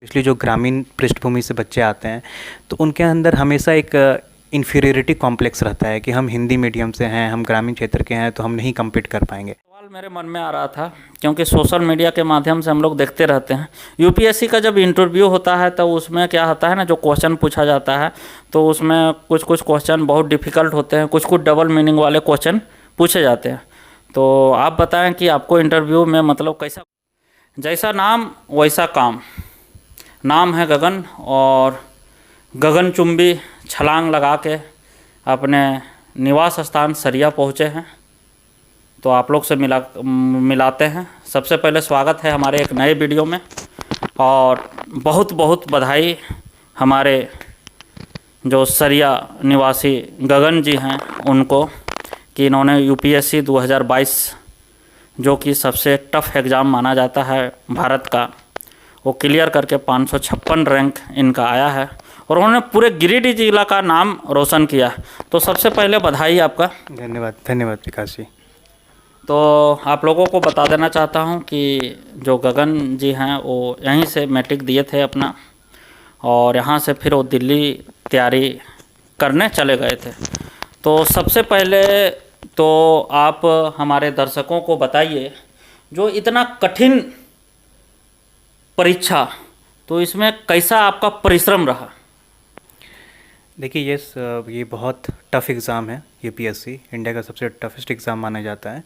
इसलिए जो ग्रामीण पृष्ठभूमि से बच्चे आते हैं तो उनके अंदर हमेशा एक इन्फीरियरिटी कॉम्प्लेक्स रहता है कि हम हिंदी मीडियम से हैं, हम ग्रामीण क्षेत्र के हैं तो हम नहीं कम्पीट कर पाएंगे। सवाल मेरे मन में आ रहा था, क्योंकि सोशल मीडिया के माध्यम से हम लोग देखते रहते हैं। यूपीएससी का जब इंटरव्यू होता है तो उसमें क्या होता है ना, जो क्वेश्चन पूछा जाता है तो उसमें कुछ कुछ क्वेश्चन बहुत डिफ़िकल्ट होते हैं, कुछ कुछ डबल मीनिंग वाले क्वेश्चन पूछे जाते हैं। तो आप बताएं कि आपको इंटरव्यू में मतलब कैसा, जैसा नाम वैसा काम। नाम है गगन और गगनचुंबी छलांग लगा के अपने निवास स्थान सरिया पहुँचे हैं। तो आप लोग से मिलाते हैं। सबसे पहले स्वागत है हमारे एक नए वीडियो में, और बहुत बहुत बधाई हमारे जो सरिया निवासी गगन जी हैं उनको, कि इन्होंने यूपीएससी 2022 जो कि सबसे टफ एग्ज़ाम माना जाता है भारत का, वो क्लियर करके 556 रैंक इनका आया है और उन्होंने पूरे गिरिडीह जिला का नाम रोशन किया। तो सबसे पहले बधाई आपका। धन्यवाद धन्यवाद विकास जी। तो आप लोगों को बता देना चाहता हूं कि जो गगन जी हैं वो यहीं से मैट्रिक दिए थे अपना, और यहाँ से फिर वो दिल्ली तैयारी करने चले गए थे। तो सबसे पहले तो आप हमारे दर्शकों को बताइए, जो इतना कठिन परीक्षा, तो इसमें कैसा आपका परिश्रम रहा? देखिए ये बहुत टफ़ एग्ज़ाम है। यूपीएससी इंडिया का सबसे टफेस्ट एग्ज़ाम माना जाता है।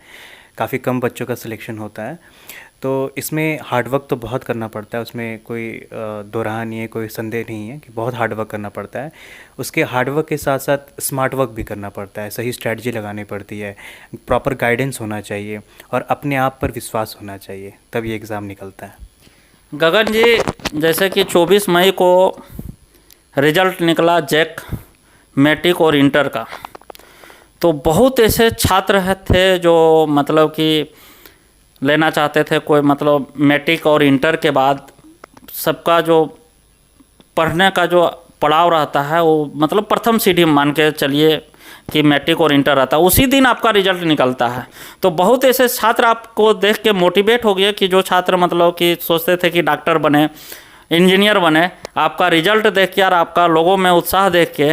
काफ़ी कम बच्चों का सिलेक्शन होता है, तो इसमें हार्ड वर्क तो बहुत करना पड़ता है। उसमें कोई दो राह नहीं है, कोई संदेह नहीं है कि बहुत हार्ड वर्क करना पड़ता है। उसके हार्ड वर्क के साथ साथ स्मार्ट वर्क भी करना पड़ता है, सही स्ट्रैटेजी लगानी पड़ती है, प्रॉपर गाइडेंस होना चाहिए और अपने आप पर विश्वास होना चाहिए, तब ये एग्ज़ाम निकलता है। गगन जी, जैसे कि 24 मई को रिजल्ट निकला जैक, मैट्रिक और इंटर का, तो बहुत ऐसे छात्र थे जो मतलब कि लेना चाहते थे। कोई मतलब मैट्रिक और इंटर के बाद सबका जो पढ़ने का जो पड़ाव रहता है वो मतलब प्रथम सीढ़ी मान के चलिए कि मैट्रिक और इंटर रहता है, उसी दिन आपका रिजल्ट निकलता है। तो बहुत ऐसे छात्र आपको देख के मोटिवेट हो गए कि जो छात्र मतलब कि सोचते थे कि डॉक्टर बने, इंजीनियर बने, आपका रिजल्ट देख के और आपका लोगों में उत्साह देख के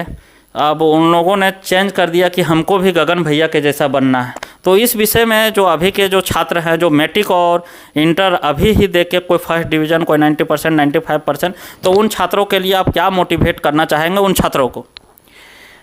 अब उन लोगों ने चेंज कर दिया कि हमको भी गगन भैया के जैसा बनना है। तो इस विषय में जो अभी के जो छात्र हैं, जो मैट्रिक और इंटर अभी ही देख के कोई फर्स्ट डिवीज़न, कोई 90%, 95%, तो उन छात्रों के लिए आप क्या मोटिवेट करना चाहेंगे उन छात्रों को?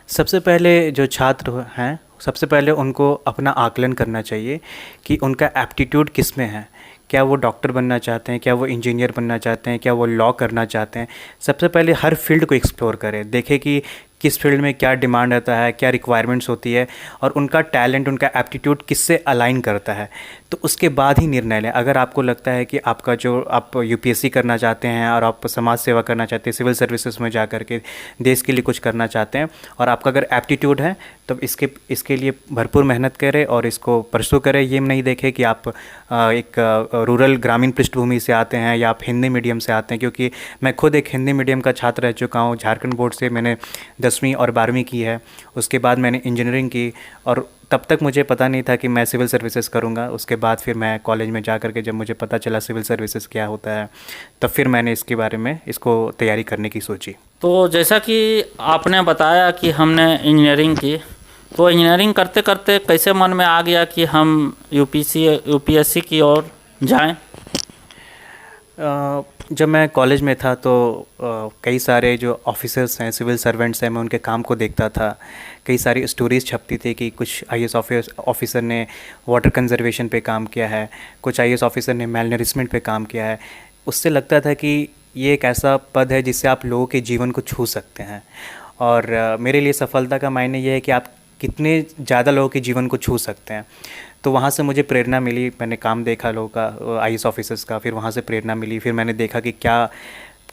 सबसे पहले जो छात्र हैं, सबसे पहले उनको अपना आकलन करना चाहिए कि उनका एप्टीट्यूड किस में है। क्या वो डॉक्टर बनना चाहते हैं, क्या वो इंजीनियर बनना चाहते हैं, क्या वो लॉ करना चाहते हैं। सबसे पहले हर फील्ड को एक्सप्लोर करें, देखें कि किस फील्ड में क्या डिमांड रहता है, क्या रिक्वायरमेंट्स होती है और उनका टैलेंट, उनका एप्टीट्यूड किससे अलाइन करता है। तो उसके बाद ही निर्णय लें। अगर आपको लगता है कि आपका जो आप यूपीएससी करना चाहते हैं और आप समाज सेवा करना चाहते हैं, सिविल सर्विसेज में जा कर के देश के लिए कुछ करना चाहते हैं और आपका अगर एप्टीट्यूड है, तब इसके लिए भरपूर मेहनत करें और इसको परसू करें। ये नहीं देखें कि आप एक रूरल ग्रामीण पृष्ठभूमि से आते हैं या आप हिंदी मीडियम से आते हैं, क्योंकि मैं खुद एक हिंदी मीडियम का छात्र रह चुका हूँ। झारखंड बोर्ड से मैंने 10वीं और 12वीं की है, उसके बाद मैंने इंजीनियरिंग की और तब तक मुझे पता नहीं था कि मैं सिविल सर्विसेज करूंगा। उसके बाद फिर मैं कॉलेज में जा कर के जब मुझे पता चला सिविल सर्विसेज क्या होता है, तब फिर मैंने इसके बारे में इसको तैयारी करने की सोची। तो जैसा कि आपने बताया कि हमने इंजीनियरिंग की, तो इंजीनियरिंग करते करते कैसे मन में आ गया कि हम यूपीएससी की ओर जाएं? जब मैं कॉलेज में था तो कई सारे जो ऑफिसर्स हैं, सिविल सर्वेंट्स हैं, मैं उनके काम को देखता था। कई सारी स्टोरीज़ छपती थी कि कुछ आईएएस ऑफिसर ने वाटर कंजर्वेशन पे काम किया है, कुछ आईएएस ऑफिसर ने मेल नरिशमेंट पे काम किया है। उससे लगता था कि ये एक ऐसा पद है जिससे आप लोगों के जीवन को छू सकते हैं। और मेरे लिए सफलता का मायने ये है कि आप कितने ज़्यादा लोगों के जीवन को छू सकते हैं। तो वहाँ से मुझे प्रेरणा मिली। मैंने काम देखा लोगों का, आईएएस ऑफिसर्स का, फिर वहाँ से प्रेरणा मिली। फिर मैंने देखा कि क्या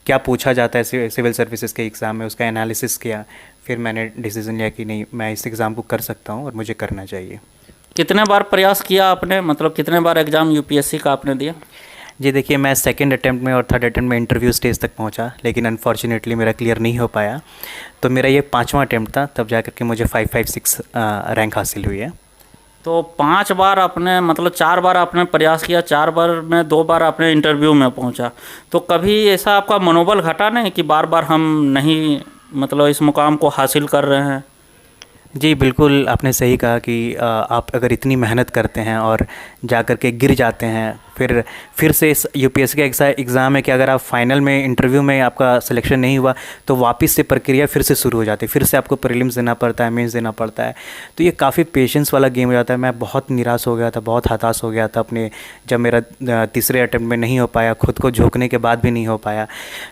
क्या पूछा जाता है सिविल सर्विसेज के एग्ज़ाम में, उसका एनालिसिस किया। फिर मैंने डिसीज़न लिया कि नहीं, मैं इस एग्ज़ाम को कर सकता हूँ और मुझे करना चाहिए। कितने बार प्रयास किया आपने, मतलब कितने बार एग्ज़ाम यूपीएससी का आपने दिया? जी देखिए, मैं सेकंड अटैम्प्ट में और थर्ड अटैम्प्ट में इंटरव्यू स्टेज तक पहुंचा, लेकिन अनफॉर्चुनेटली मेरा क्लियर नहीं हो पाया। तो मेरा ये 5वां अटैम्प्ट था, तब जा कर के मुझे 556 रैंक हासिल हुई है। तो 5 बार आपने मतलब 4 बार आपने प्रयास किया, 4 बार में 2 बार आपने इंटरव्यू में पहुंचा, तो कभी ऐसा आपका मनोबल घटा नहीं कि बार बार हम नहीं मतलब इस मुकाम को हासिल कर रहे हैं? जी, बिल्कुल आपने सही कहा कि आप अगर इतनी मेहनत करते हैं और जा कर के गिर जाते हैं, फिर से इस यूपीएससी का एग्ज़ाम है कि अगर आप फाइनल में इंटरव्यू में आपका सिलेक्शन नहीं हुआ तो वापस से प्रक्रिया फिर से शुरू हो जाती है, फिर से आपको प्रीलिम्स देना पड़ता है, मेंस देना पड़ता है। तो ये काफ़ी पेशेंस वाला गेम हो जाता है। मैं बहुत निराश हो गया था, बहुत हताश हो गया था अपने, जब मेरा तीसरे अटेम्प्ट में नहीं हो पाया, खुद को झोंकने के बाद भी नहीं हो पाया।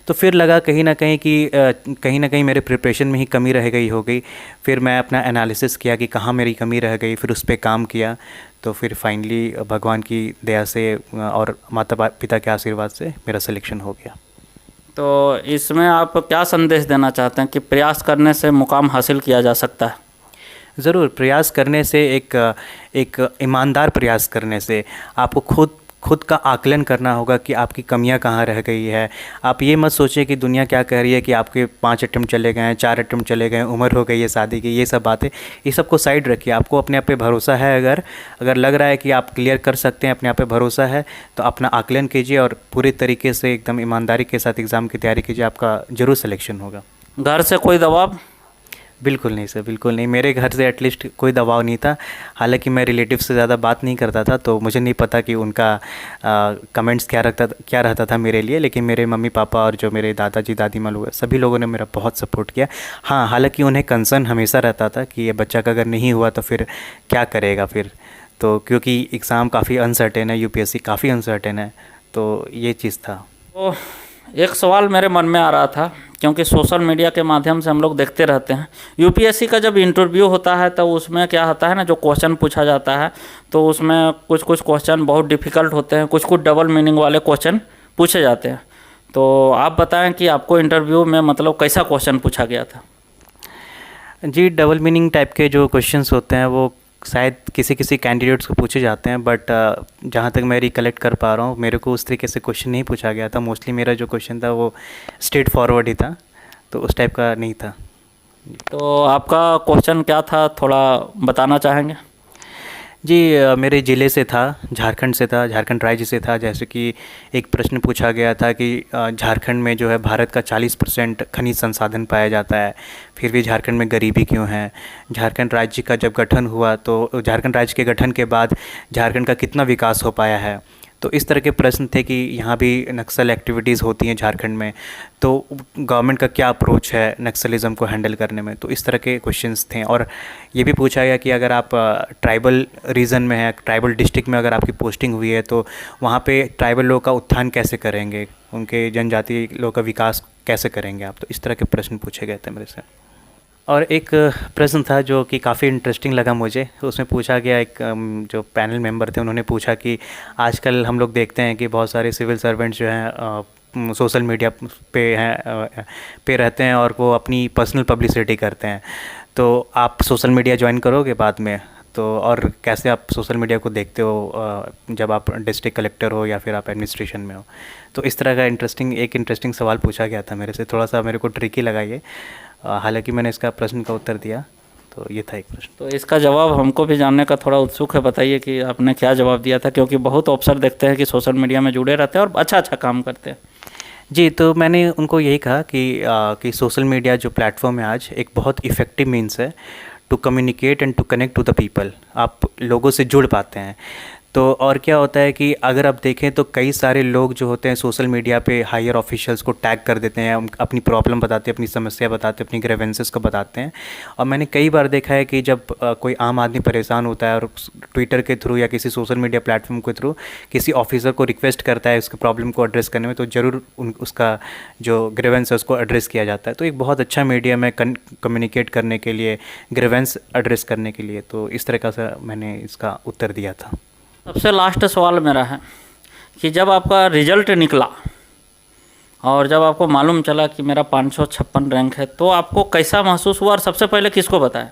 तो फिर लगा कहीं ना कहीं मेरे प्रिपरेशन में ही कमी रह गई हो गई। फिर मैं अपना एनालिसिस किया कि कहाँ मेरी कमी रह गई, फिर उस पर काम किया। तो फिर फाइनली भगवान की दया से और माता पिता के आशीर्वाद से मेरा सिलेक्शन हो गया। तो इसमें आप क्या संदेश देना चाहते हैं कि प्रयास करने से मुकाम हासिल किया जा सकता है? ज़रूर, प्रयास करने से एक ईमानदार प्रयास करने से आपको खुद का आकलन करना होगा कि आपकी कमियां कहाँ रह गई है। आप ये मत सोचिए कि दुनिया क्या कह रही है कि आपके 5 अटेम्प्ट चले गए हैं, 4 अटेम्प्ट चले गए, उम्र हो गई है शादी की, ये सब बातें, ये सब को साइड रखिए। आपको अपने आप पे भरोसा है, अगर लग रहा है कि आप क्लियर कर सकते हैं, अपने आप पे भरोसा है, तो अपना आकलन कीजिए और पूरे तरीके से एकदम ईमानदारी के साथ एग्ज़ाम की तैयारी कीजिए। आपका ज़रूर सिलेक्शन होगा। घर से कोई दबाव? बिल्कुल नहीं सर, बिल्कुल नहीं। मेरे घर से एटलीस्ट कोई दबाव नहीं था। हालांकि मैं रिलेटिव से ज़्यादा बात नहीं करता था, तो मुझे नहीं पता कि उनका कमेंट्स क्या रहता था मेरे लिए। लेकिन मेरे मम्मी पापा और जो मेरे दादाजी दादी माँ लोग, सभी लोगों ने मेरा बहुत सपोर्ट किया। हाँ, हालांकि उन्हें कंसर्न हमेशा रहता था कि ये बच्चा का अगर नहीं हुआ तो फिर क्या करेगा फिर। तो क्योंकि एग्ज़ाम काफ़ी अनसर्टेन है, यूपीएससी काफ़ी अनसर्टेन है, तो ये चीज़ था। तो एक सवाल मेरे मन में आ रहा था, क्योंकि सोशल मीडिया के माध्यम से हम लोग देखते रहते हैं, यूपीएससी का जब इंटरव्यू होता है तो उसमें क्या होता है ना, जो क्वेश्चन पूछा जाता है तो उसमें कुछ कुछ क्वेश्चन बहुत डिफ़िकल्ट होते हैं, कुछ कुछ डबल मीनिंग वाले क्वेश्चन पूछे जाते हैं। तो आप बताएं कि आपको इंटरव्यू में मतलब कैसा क्वेश्चन पूछा गया था? जी, डबल मीनिंग टाइप के जो क्वेश्चंस होते हैं वो शायद किसी किसी कैंडिडेट्स को पूछे जाते हैं, बट जहाँ तक मैं रिकलेक्ट कर पा रहा हूँ, मेरे को उस तरीके से क्वेश्चन नहीं पूछा गया था। मोस्टली मेरा जो क्वेश्चन था वो स्ट्रेट फॉरवर्ड ही था, तो उस टाइप का नहीं था। तो आपका क्वेश्चन क्या था, थोड़ा बताना चाहेंगे? जी, मेरे ज़िले से था, झारखंड से था, झारखंड राज्य से था। जैसे कि एक प्रश्न पूछा गया था कि झारखंड में जो है भारत का 40% खनिज संसाधन पाया जाता है, फिर भी झारखंड में गरीबी क्यों है। झारखंड राज्य का जब गठन हुआ तो झारखंड राज्य के गठन के बाद झारखंड का कितना विकास हो पाया है। तो इस तरह के प्रश्न थे कि यहाँ भी नक्सल एक्टिविटीज़ होती हैं झारखंड में, तो गवर्नमेंट का क्या अप्रोच है नक्सलिज़म को हैंडल करने में। तो इस तरह के क्वेश्चंस थे। और ये भी पूछा गया कि अगर आप ट्राइबल रीजन में हैं, ट्राइबल डिस्ट्रिक्ट में अगर आपकी पोस्टिंग हुई है, तो वहाँ पे ट्राइबल लोग का उत्थान कैसे करेंगे, उनके जनजाति लोग का विकास कैसे करेंगे आप। तो इस तरह के प्रश्न पूछे गए थे मेरे से। और एक प्रश्न था जो कि काफ़ी इंटरेस्टिंग लगा मुझे। उसमें पूछा गया, एक जो पैनल मेंबर थे उन्होंने पूछा कि आजकल हम लोग देखते हैं कि बहुत सारे सिविल सर्वेंट्स जो हैं सोशल मीडिया पे रहते हैं और वो अपनी पर्सनल पब्लिसिटी करते हैं, तो आप सोशल मीडिया ज्वाइन करोगे बाद में? तो और कैसे आप सोशल मीडिया को देखते हो जब आप डिस्ट्रिक्ट कलेक्टर हो या फिर आप एडमिनिस्ट्रेशन में हो। तो इस तरह का इंटरेस्टिंग सवाल पूछा गया था मेरे से। थोड़ा सा मेरे को ट्रिकी लगा ये, हालांकि मैंने इसका प्रश्न का उत्तर दिया। तो ये था एक प्रश्न। तो इसका जवाब हमको भी जानने का थोड़ा उत्सुक है, बताइए कि आपने क्या जवाब दिया था, क्योंकि बहुत अफसर देखते हैं कि सोशल मीडिया में जुड़े रहते हैं और अच्छा काम करते हैं। जी, तो मैंने उनको यही कहा कि सोशल मीडिया जो प्लेटफॉर्म है आज, एक बहुत इफ़ेक्टिव मीन्स है to communicate and to connect to the people. आप लोगों से जुड़ पाते हैं। तो और क्या होता है कि अगर आप देखें तो कई सारे लोग जो होते हैं सोशल मीडिया पे हायर ऑफिशियल्स को टैग कर देते हैं, अपनी प्रॉब्लम बताते हैं, अपनी समस्या बताते हैं, अपनी ग्रेवेंसेस को बताते हैं। और मैंने कई बार देखा है कि जब कोई आम आदमी परेशान होता है और ट्विटर के थ्रू या किसी सोशल मीडिया प्लेटफॉर्म के थ्रू किसी ऑफिसर को रिक्वेस्ट करता है उसके प्रॉब्लम को एड्रेस करने में, तो ज़रूर उसका जो ग्रेवेंस है उसको एड्रेस किया जाता है। तो एक बहुत अच्छा मीडियम है कम्युनिकेट करने के लिए, ग्रेवेंस एड्रेस करने के लिए। तो इस तरह से मैंने इसका उत्तर दिया था। सबसे लास्ट सवाल मेरा है कि जब आपका रिजल्ट निकला और जब आपको मालूम चला कि मेरा 556 रैंक है, तो आपको कैसा महसूस हुआ और सबसे पहले किसको बताया?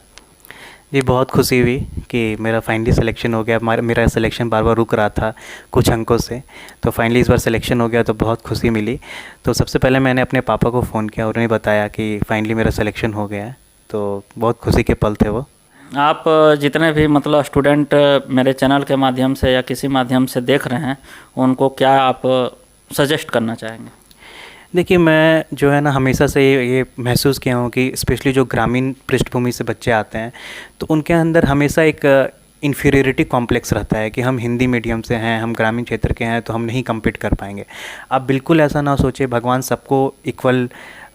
जी, बहुत खुशी हुई कि मेरा फाइनली सिलेक्शन हो गया। मेरा सिलेक्शन बार बार रुक रहा था कुछ अंकों से, तो फाइनली इस बार सिलेक्शन हो गया, तो बहुत खुशी मिली। तो सबसे पहले मैंने अपने पापा को फ़ोन किया और उन्हें बताया कि फाइनली मेरा सिलेक्शन हो गया है। तो बहुत खुशी के पल थे वो। आप जितने भी मतलब स्टूडेंट मेरे चैनल के माध्यम से या किसी माध्यम से देख रहे हैं, उनको क्या आप सजेस्ट करना चाहेंगे? देखिए, मैं जो है ना हमेशा से ये महसूस किया हूँ कि स्पेशली जो ग्रामीण पृष्ठभूमि से बच्चे आते हैं, तो उनके अंदर हमेशा एक इन्फीरियरिटी कॉम्प्लेक्स रहता है कि हम हिंदी मीडियम से हैं, हम ग्रामीण क्षेत्र के हैं, तो हम नहीं कम्पीट कर पाएंगे। आप बिल्कुल ऐसा ना सोचिए, भगवान सबको इक्वल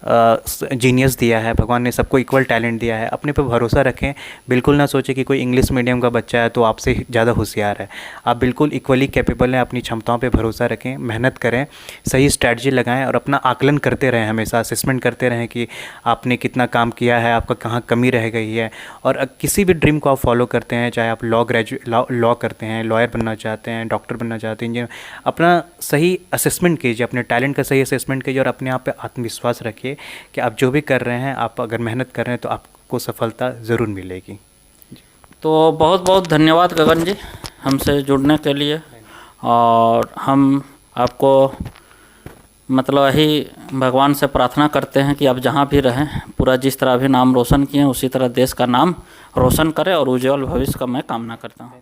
जीनियस दिया है, भगवान ने सबको इक्वल टैलेंट दिया है। अपने पे भरोसा रखें, बिल्कुल ना सोचें कि कोई इंग्लिश मीडियम का बच्चा है तो आपसे ज़्यादा होशियार है। आप बिल्कुल इक्वली कैपेबल हैं, अपनी क्षमताओं पे भरोसा रखें, मेहनत करें, सही स्ट्रैटेजी लगाएं और अपना आकलन करते रहें, हमेशा असेसमेंट करते रहें कि आपने कितना काम किया है, आपका कहाँ कमी रह गई है। और किसी भी ड्रीम को आप फॉलो करते हैं, चाहे आप लॉ करते हैं, लॉयर बनना चाहते हैं, डॉक्टर बनना चाहते हैं, इंजीनियर, अपना सही असेसमेंट कीजिए, अपने टैलेंट का सही असेसमेंट कीजिए और अपने आप पे आत्मविश्वास रखिए कि आप जो भी कर रहे हैं, आप अगर मेहनत कर रहे हैं तो आपको सफलता ज़रूर मिलेगी। तो बहुत बहुत धन्यवाद गगन जी हमसे जुड़ने के लिए, और हम आपको मतलब यही भगवान से प्रार्थना करते हैं कि आप जहाँ भी रहें, पूरा जिस तरह भी नाम रोशन किए हैं उसी तरह देश का नाम रोशन करें और उज्जवल भविष्य का मैं कामना करता हूँ।